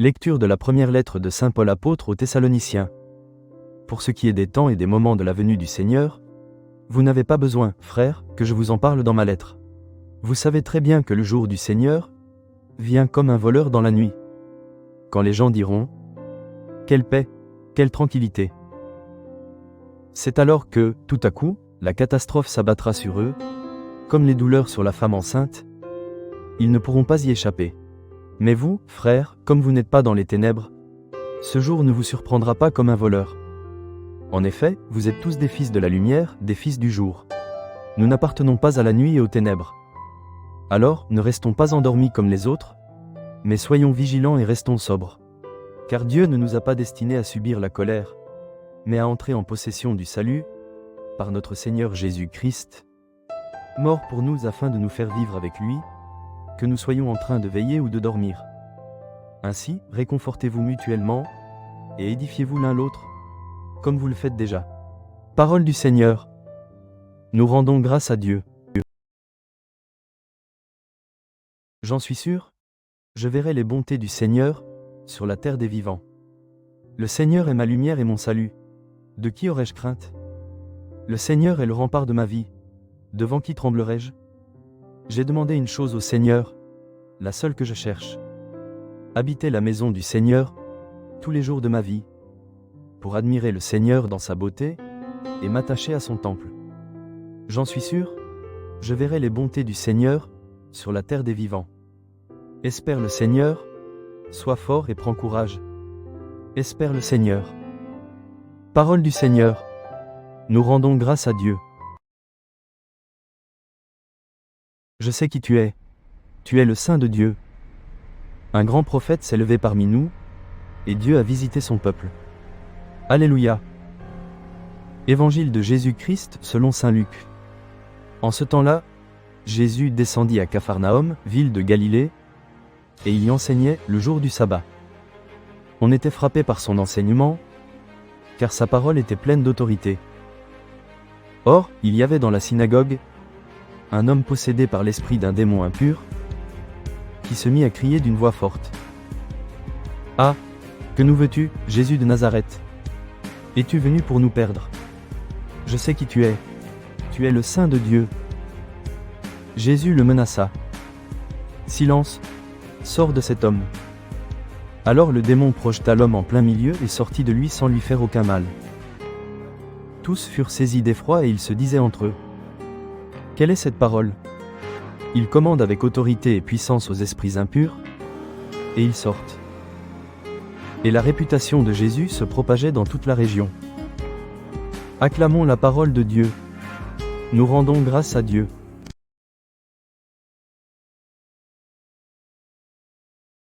Lecture de la première lettre de saint Paul apôtre aux Thessaloniciens. Pour ce qui est des temps et des moments de la venue du Seigneur, vous n'avez pas besoin, frères, que je vous en parle dans ma lettre. Vous savez très bien que le jour du Seigneur vient comme un voleur dans la nuit. Quand les gens diront « Quelle paix, quelle tranquillité !» C'est alors que, tout à coup, la catastrophe s'abattra sur eux, comme les douleurs sur la femme enceinte. Ils ne pourront pas y échapper. Mais vous, frères, comme vous n'êtes pas dans les ténèbres, ce jour ne vous surprendra pas comme un voleur. En effet, vous êtes tous des fils de la lumière, des fils du jour. Nous n'appartenons pas à la nuit et aux ténèbres. Alors, ne restons pas endormis comme les autres, mais soyons vigilants et restons sobres. Car Dieu ne nous a pas destinés à subir la colère, mais à entrer en possession du salut, par notre Seigneur Jésus-Christ, mort pour nous afin de nous faire vivre avec lui, que nous soyons en train de veiller ou de dormir. Ainsi, réconfortez-vous mutuellement, et édifiez-vous l'un l'autre, comme vous le faites déjà. Parole du Seigneur. Nous rendons grâce à Dieu. J'en suis sûr, je verrai les bontés du Seigneur sur la terre des vivants. Le Seigneur est ma lumière et mon salut. De qui aurais-je crainte? Le Seigneur est le rempart de ma vie. Devant qui tremblerai-je? J'ai demandé une chose au Seigneur, la seule que je cherche. Habiter la maison du Seigneur tous les jours de ma vie, pour admirer le Seigneur dans sa beauté et m'attacher à son temple. J'en suis sûr, je verrai les bontés du Seigneur sur la terre des vivants. Espère le Seigneur, sois fort et prends courage. Espère le Seigneur. Parole du Seigneur. Nous rendons grâce à Dieu. Je sais qui tu es. Tu es le Saint de Dieu. Un grand prophète s'est levé parmi nous, et Dieu a visité son peuple. Alléluia. Évangile de Jésus-Christ selon saint Luc. En ce temps-là, Jésus descendit à Capharnaüm, ville de Galilée, et il y enseignait le jour du sabbat. On était frappé par son enseignement, car sa parole était pleine d'autorité. Or, il y avait dans la synagogue un homme possédé par l'esprit d'un démon impur, qui se mit à crier d'une voix forte. « Ah, que nous veux-tu, Jésus de Nazareth? Es-tu venu pour nous perdre? Je sais qui tu es le Saint de Dieu. » Jésus le menaça. « Silence, sors de cet homme. » Alors le démon projeta l'homme en plein milieu et sortit de lui sans lui faire aucun mal. Tous furent saisis d'effroi et ils se disaient entre eux. Quelle est cette parole? Il commande avec autorité et puissance aux esprits impurs, et ils sortent. Et la réputation de Jésus se propageait dans toute la région. Acclamons la parole de Dieu. Nous rendons grâce à Dieu.